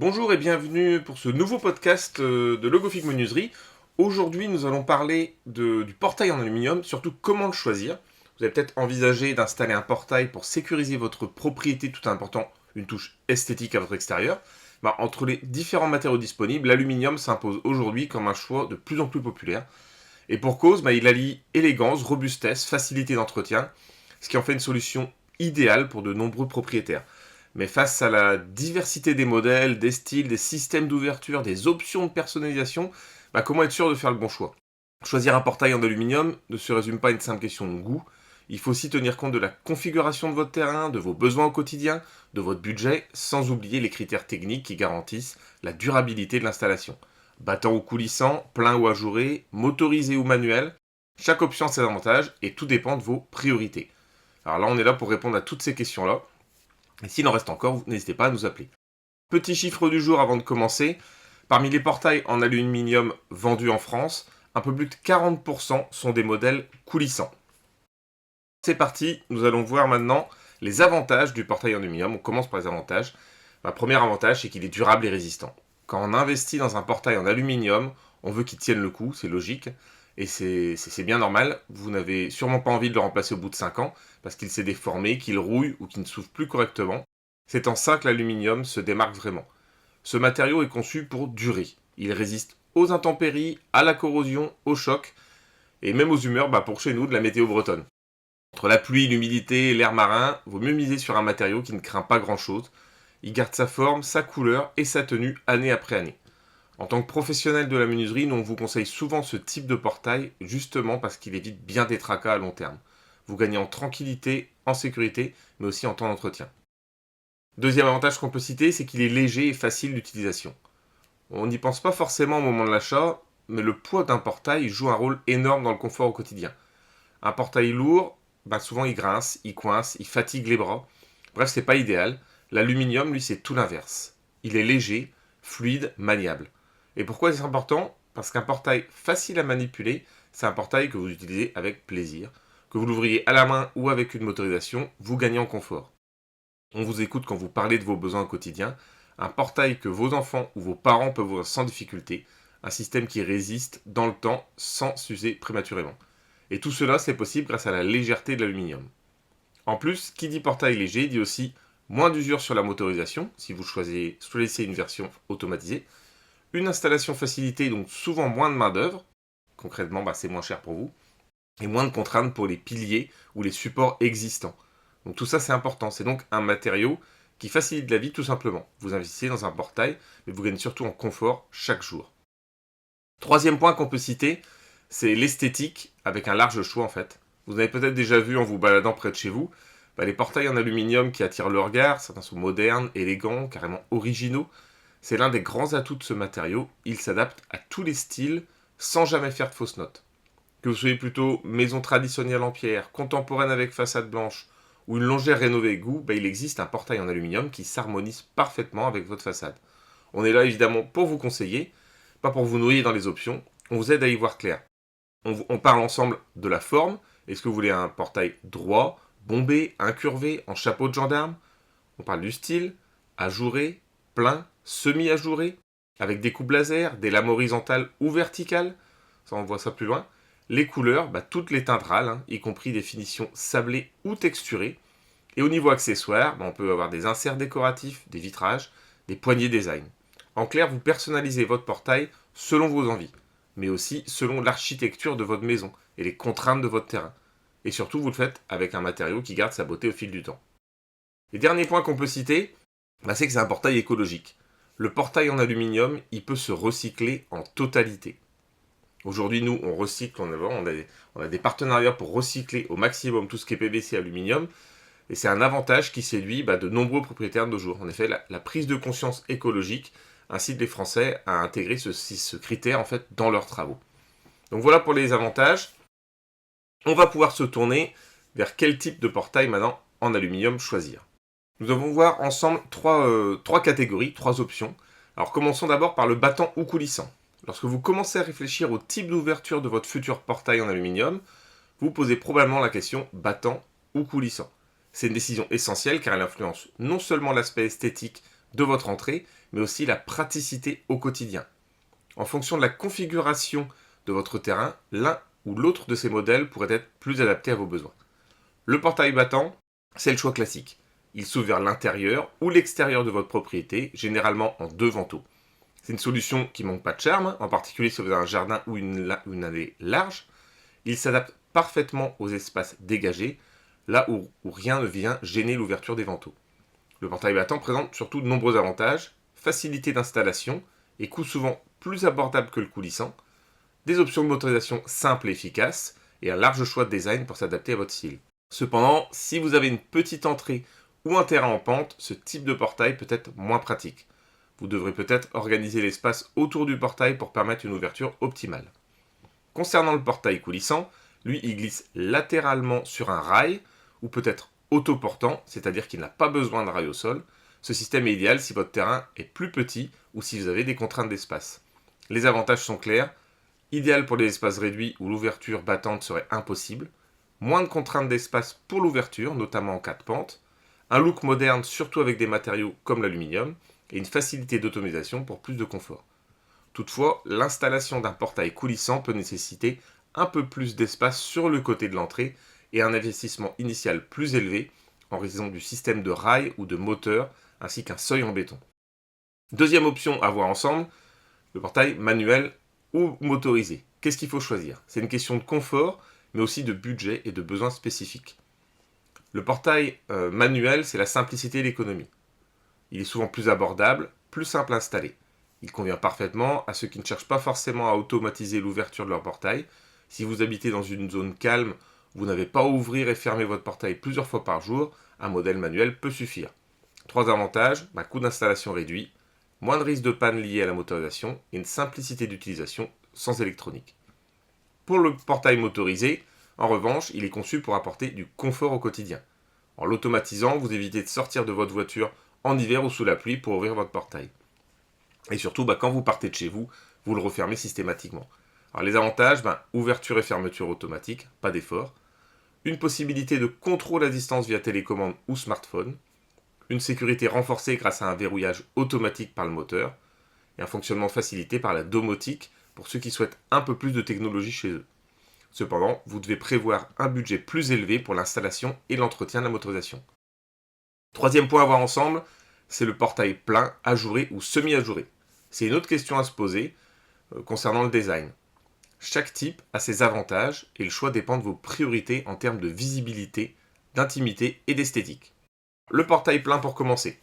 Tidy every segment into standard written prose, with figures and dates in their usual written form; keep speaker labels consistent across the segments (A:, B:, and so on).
A: Bonjour et bienvenue pour ce nouveau podcast de Logofig Menuiserie. Aujourd'hui, nous allons parler du portail en aluminium, surtout comment le choisir. Vous avez peut-être envisagé d'installer un portail pour sécuriser votre propriété, tout en apportant une touche esthétique à votre extérieur. Entre les différents matériaux disponibles, l'aluminium s'impose aujourd'hui comme un choix de plus en plus populaire. Et pour cause, il allie élégance, robustesse, facilité d'entretien, ce qui en fait une solution idéale pour de nombreux propriétaires. Mais face à la diversité des modèles, des styles, des systèmes d'ouverture, des options de personnalisation, comment être sûr de faire le bon choix? Choisir un portail en aluminium ne se résume pas à une simple question de goût. Il faut aussi tenir compte de la configuration de votre terrain, de vos besoins au quotidien, de votre budget, sans oublier les critères techniques qui garantissent la durabilité de l'installation. Battant ou coulissant, plein ou ajouré, motorisé ou manuel, chaque option a ses avantages et tout dépend de vos priorités. Alors là, on est là pour répondre à toutes ces questions-là. Et s'il en reste encore, n'hésitez pas à nous appeler. Petit chiffre du jour avant de commencer. Parmi les portails en aluminium vendus en France, un peu plus de 40% sont des modèles coulissants. C'est parti, nous allons voir maintenant les avantages du portail en aluminium. On commence par les avantages. Premier avantage, c'est qu'il est durable et résistant. Quand on investit dans un portail en aluminium, on veut qu'il tienne le coup, c'est logique. Et c'est bien normal, vous n'avez sûrement pas envie de le remplacer au bout de 5 ans, parce qu'il s'est déformé, qu'il rouille ou qu'il ne s'ouvre plus correctement. C'est en ça que l'aluminium se démarque vraiment. Ce matériau est conçu pour durer. Il résiste aux intempéries, à la corrosion, au choc, et même aux humeurs, pour chez nous, de la météo bretonne. Entre la pluie, l'humidité et l'air marin, vaut mieux miser sur un matériau qui ne craint pas grand-chose. Il garde sa forme, sa couleur et sa tenue année après année. En tant que professionnel de la menuiserie, nous on vous conseille souvent ce type de portail, justement parce qu'il évite bien des tracas à long terme. Vous gagnez en tranquillité, en sécurité, mais aussi en temps d'entretien. Deuxième avantage qu'on peut citer, c'est qu'il est léger et facile d'utilisation. On n'y pense pas forcément au moment de l'achat, mais le poids d'un portail joue un rôle énorme dans le confort au quotidien. Un portail lourd, souvent il grince, il coince, il fatigue les bras. Bref, c'est pas idéal. L'aluminium, lui, c'est tout l'inverse. Il est léger, fluide, maniable. Et pourquoi c'est important? Parce qu'un portail facile à manipuler, c'est un portail que vous utilisez avec plaisir. Que vous l'ouvriez à la main ou avec une motorisation, vous gagnez en confort. On vous écoute quand vous parlez de vos besoins au quotidien. Un portail que vos enfants ou vos parents peuvent ouvrir sans difficulté. Un système qui résiste dans le temps sans s'user prématurément. Et tout cela, c'est possible grâce à la légèreté de l'aluminium. En plus, qui dit portail léger dit aussi moins d'usure sur la motorisation, si vous choisissez une version automatisée. Une installation facilitée, donc souvent moins de main d'œuvre. Concrètement, c'est moins cher pour vous. Et moins de contraintes pour les piliers ou les supports existants. Donc tout ça, c'est important. C'est donc un matériau qui facilite la vie tout simplement. Vous investissez dans un portail, mais vous gagnez surtout en confort chaque jour. Troisième point qu'on peut citer, c'est l'esthétique avec un large choix en fait. Vous avez peut-être déjà vu en vous baladant près de chez vous, les portails en aluminium qui attirent le regard. Certains sont modernes, élégants, carrément originaux. C'est l'un des grands atouts de ce matériau, il s'adapte à tous les styles sans jamais faire de fausses notes. Que vous soyez plutôt maison traditionnelle en pierre, contemporaine avec façade blanche ou une longère rénovée goût, il existe un portail en aluminium qui s'harmonise parfaitement avec votre façade. On est là évidemment pour vous conseiller, pas pour vous noyer dans les options, on vous aide à y voir clair. On parle ensemble de la forme, est-ce que vous voulez un portail droit, bombé, incurvé, en chapeau de gendarme? On parle du style, ajouré, plein, semi-ajouré, avec des coupes laser, des lames horizontales ou verticales, ça on voit ça plus loin. Les couleurs, toutes les teintes râles, y compris des finitions sablées ou texturées. Et au niveau accessoires, on peut avoir des inserts décoratifs, des vitrages, des poignées design. En clair, vous personnalisez votre portail selon vos envies, mais aussi selon l'architecture de votre maison et les contraintes de votre terrain. Et surtout, vous le faites avec un matériau qui garde sa beauté au fil du temps. Et dernier point qu'on peut citer, c'est que c'est un portail écologique. Le portail en aluminium, il peut se recycler en totalité. Aujourd'hui, nous, on recycle, on a des partenariats pour recycler au maximum tout ce qui est PVC et aluminium. Et c'est un avantage qui séduit de nombreux propriétaires de nos jours. En effet, la prise de conscience écologique incite les Français à intégrer ce critère en fait, dans leurs travaux. Donc voilà pour les avantages. On va pouvoir se tourner vers quel type de portail maintenant en aluminium choisir. Nous allons voir ensemble trois catégories, trois options. Alors commençons d'abord par le battant ou coulissant. Lorsque vous commencez à réfléchir au type d'ouverture de votre futur portail en aluminium, vous posez probablement la question battant ou coulissant. C'est une décision essentielle car elle influence non seulement l'aspect esthétique de votre entrée, mais aussi la praticité au quotidien. En fonction de la configuration de votre terrain, l'un ou l'autre de ces modèles pourrait être plus adapté à vos besoins. Le portail battant, c'est le choix classique. Il s'ouvre vers l'intérieur ou l'extérieur de votre propriété, généralement en 2 vantaux. C'est une solution qui manque pas de charme, en particulier si vous avez un jardin ou une allée large. Il s'adapte parfaitement aux espaces dégagés, là où rien ne vient gêner l'ouverture des vantaux. Le portail battant présente surtout de nombreux avantages: facilité d'installation et coût souvent plus abordable que le coulissant, des options de motorisation simples et efficaces, et un large choix de design pour s'adapter à votre style. Cependant, si vous avez une petite entrée ou un terrain en pente, ce type de portail peut être moins pratique. Vous devrez peut-être organiser l'espace autour du portail pour permettre une ouverture optimale. Concernant le portail coulissant, lui il glisse latéralement sur un rail, ou peut-être autoportant, c'est-à-dire qu'il n'a pas besoin de rail au sol. Ce système est idéal si votre terrain est plus petit ou si vous avez des contraintes d'espace. Les avantages sont clairs: idéal pour les espaces réduits où l'ouverture battante serait impossible, moins de contraintes d'espace pour l'ouverture, notamment en cas de pente, un look moderne surtout avec des matériaux comme l'aluminium, et une facilité d'automatisation pour plus de confort. Toutefois, l'installation d'un portail coulissant peut nécessiter un peu plus d'espace sur le côté de l'entrée et un investissement initial plus élevé en raison du système de rails ou de moteur ainsi qu'un seuil en béton. Deuxième option à voir ensemble, le portail manuel ou motorisé. Qu'est-ce qu'il faut choisir? C'est une question de confort, mais aussi de budget et de besoins spécifiques. Le portail manuel, c'est la simplicité et l'économie. Il est souvent plus abordable, plus simple à installer. Il convient parfaitement à ceux qui ne cherchent pas forcément à automatiser l'ouverture de leur portail. Si vous habitez dans une zone calme, vous n'avez pas à ouvrir et fermer votre portail plusieurs fois par jour, un modèle manuel peut suffire. 3 avantages: coût d'installation réduit, moins de risques de panne liés à la motorisation et une simplicité d'utilisation sans électronique. Pour le portail motorisé, en revanche, il est conçu pour apporter du confort au quotidien. En l'automatisant, vous évitez de sortir de votre voiture en hiver ou sous la pluie pour ouvrir votre portail. Et surtout, quand vous partez de chez vous, vous le refermez systématiquement. Alors les avantages, ouverture et fermeture automatique, pas d'effort. Une possibilité de contrôle à distance via télécommande ou smartphone. Une sécurité renforcée grâce à un verrouillage automatique par le moteur. Et un fonctionnement facilité par la domotique pour ceux qui souhaitent un peu plus de technologie chez eux. Cependant, vous devez prévoir un budget plus élevé pour l'installation et l'entretien de la motorisation. Troisième point à voir ensemble, c'est le portail plein, ajouré ou semi-ajouré. C'est une autre question à se poser concernant le design. Chaque type a ses avantages et le choix dépend de vos priorités en termes de visibilité, d'intimité et d'esthétique. Le portail plein pour commencer,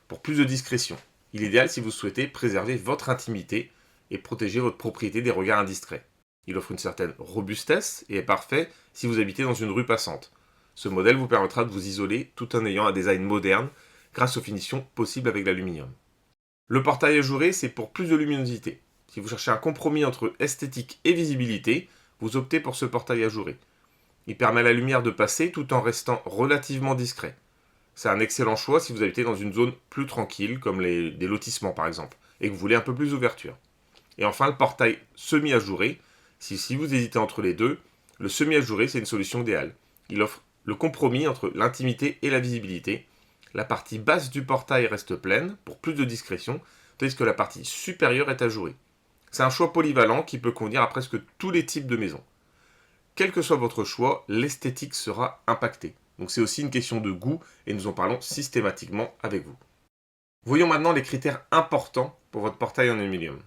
A: pour plus de discrétion. Il est idéal si vous souhaitez préserver votre intimité et protéger votre propriété des regards indiscrets. Il offre une certaine robustesse et est parfait si vous habitez dans une rue passante. Ce modèle vous permettra de vous isoler tout en ayant un design moderne grâce aux finitions possibles avec l'aluminium. Le portail ajouré, c'est pour plus de luminosité. Si vous cherchez un compromis entre esthétique et visibilité, vous optez pour ce portail ajouré. Il permet à la lumière de passer tout en restant relativement discret. C'est un excellent choix si vous habitez dans une zone plus tranquille, comme des lotissements par exemple, et que vous voulez un peu plus d'ouverture. Et enfin, le portail semi-ajouré. Si vous hésitez entre les deux, le semi-ajouré, c'est une solution idéale. Il offre le compromis entre l'intimité et la visibilité. La partie basse du portail reste pleine, pour plus de discrétion, tandis que la partie supérieure est ajourée. C'est un choix polyvalent qui peut convenir à presque tous les types de maisons. Quel que soit votre choix, l'esthétique sera impactée. Donc c'est aussi une question de goût et nous en parlons systématiquement avec vous. Voyons maintenant les critères importants pour votre portail en aluminium.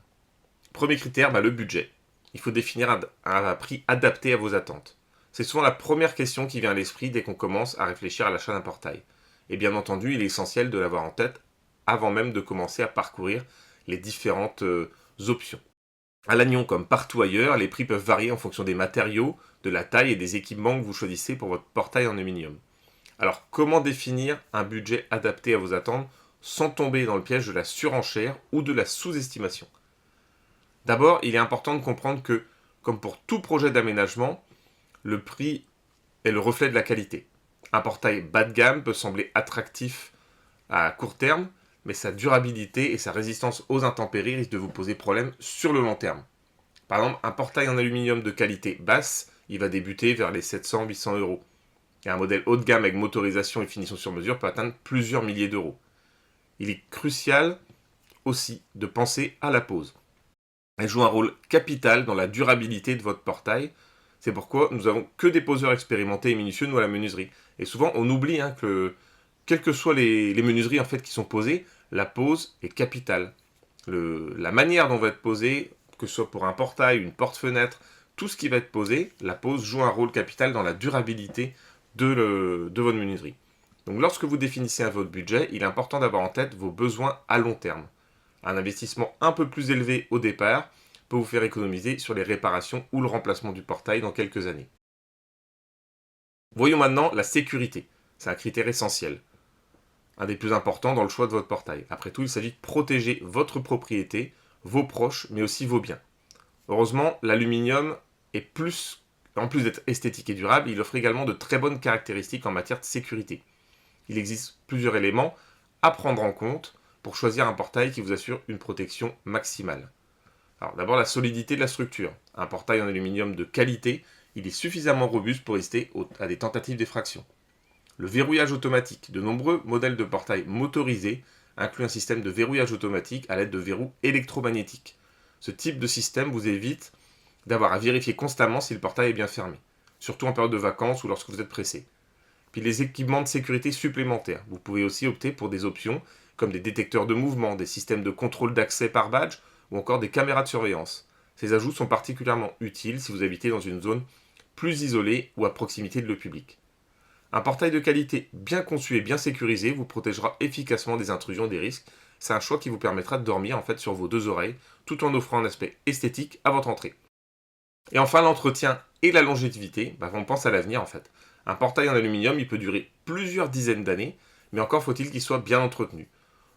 A: Premier critère, le budget. Il faut définir un prix adapté à vos attentes. C'est souvent la première question qui vient à l'esprit dès qu'on commence à réfléchir à l'achat d'un portail. Et bien entendu, il est essentiel de l'avoir en tête avant même de commencer à parcourir les différentes options. À Lannion, comme partout ailleurs, les prix peuvent varier en fonction des matériaux, de la taille et des équipements que vous choisissez pour votre portail en aluminium. Alors, comment définir un budget adapté à vos attentes sans tomber dans le piège de la surenchère ou de la sous-estimation? D'abord, il est important de comprendre que, comme pour tout projet d'aménagement, le prix est le reflet de la qualité. Un portail bas de gamme peut sembler attractif à court terme, mais sa durabilité et sa résistance aux intempéries risquent de vous poser problème sur le long terme. Par exemple, un portail en aluminium de qualité basse, il va débuter vers les 700-800 euros. Et un modèle haut de gamme avec motorisation et finition sur mesure peut atteindre plusieurs milliers d'euros. il est crucial aussi de penser à la pose. Elle joue un rôle capital dans la durabilité de votre portail. C'est pourquoi nous avons que des poseurs expérimentés et minutieux, nous, à la menuiserie. Et souvent, on oublie que, quelles que soient les menuiseries en fait, qui sont posées, la pose est capitale. La manière dont va être posé, que ce soit pour un portail, une porte-fenêtre, tout ce qui va être posé, la pose joue un rôle capital dans la durabilité de votre menuiserie. Donc lorsque vous définissez votre budget, il est important d'avoir en tête vos besoins à long terme. Un investissement un peu plus élevé au départ peut vous faire économiser sur les réparations ou le remplacement du portail dans quelques années. Voyons maintenant la sécurité. C'est un critère essentiel, un des plus importants dans le choix de votre portail. Après tout, il s'agit de protéger votre propriété, vos proches, mais aussi vos biens. Heureusement, l'aluminium est en plus d'être esthétique et durable, il offre également de très bonnes caractéristiques en matière de sécurité. Il existe plusieurs éléments à prendre en compte pour choisir un portail qui vous assure une protection maximale. Alors d'abord la solidité de la structure. Un portail en aluminium de qualité, il est suffisamment robuste pour résister à des tentatives d'effraction. Le verrouillage automatique. De nombreux modèles de portail motorisés incluent un système de verrouillage automatique à l'aide de verrous électromagnétiques. Ce type de système vous évite d'avoir à vérifier constamment si le portail est bien fermé, surtout en période de vacances ou lorsque vous êtes pressé. Puis les équipements de sécurité supplémentaires. Vous pouvez aussi opter pour des options comme des détecteurs de mouvement, des systèmes de contrôle d'accès par badge ou encore des caméras de surveillance. Ces ajouts sont particulièrement utiles si vous habitez dans une zone plus isolée ou à proximité de lieux publics. Un portail de qualité bien conçu et bien sécurisé vous protégera efficacement des intrusions et des risques. C'est un choix qui vous permettra de dormir sur vos deux oreilles tout en offrant un aspect esthétique à votre entrée. Et enfin, l'entretien et la longévité, on pense à l'avenir en fait. Un portail en aluminium, il peut durer plusieurs dizaines d'années, mais encore faut-il qu'il soit bien entretenu.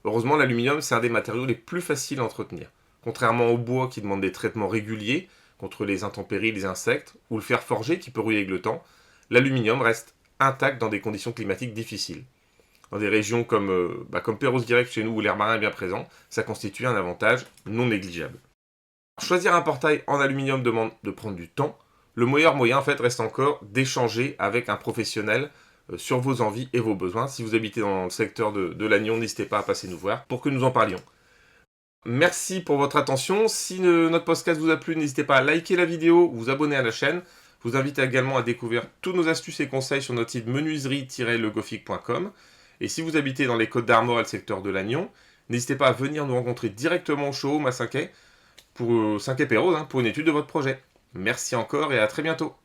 A: Heureusement, l'aluminium, c'est un des matériaux les plus faciles à entretenir. Contrairement au bois qui demande des traitements réguliers contre les intempéries, les insectes, ou le fer forgé qui peut rouiller avec le temps, l'aluminium reste intact dans des conditions climatiques difficiles. Dans des régions comme Perros-Guirec chez nous où l'air marin est bien présent, ça constitue un avantage non négligeable. Choisir un portail en aluminium demande de prendre du temps. Le meilleur moyen reste encore d'échanger avec un professionnel sur vos envies et vos besoins. Si vous habitez dans le secteur de Lannion, n'hésitez pas à passer nous voir pour que nous en parlions. Merci pour votre attention. Si notre podcast vous a plu, n'hésitez pas à liker la vidéo, vous abonner à la chaîne. Je vous invite également à découvrir tous nos astuces et conseils sur notre site menuiserie-legofig.com. Et si vous habitez dans les Côtes d'Armor et le secteur de Lannion, n'hésitez pas à venir nous rencontrer directement au showroom à Saint-Quay pour une étude de votre projet. Merci encore et à très bientôt.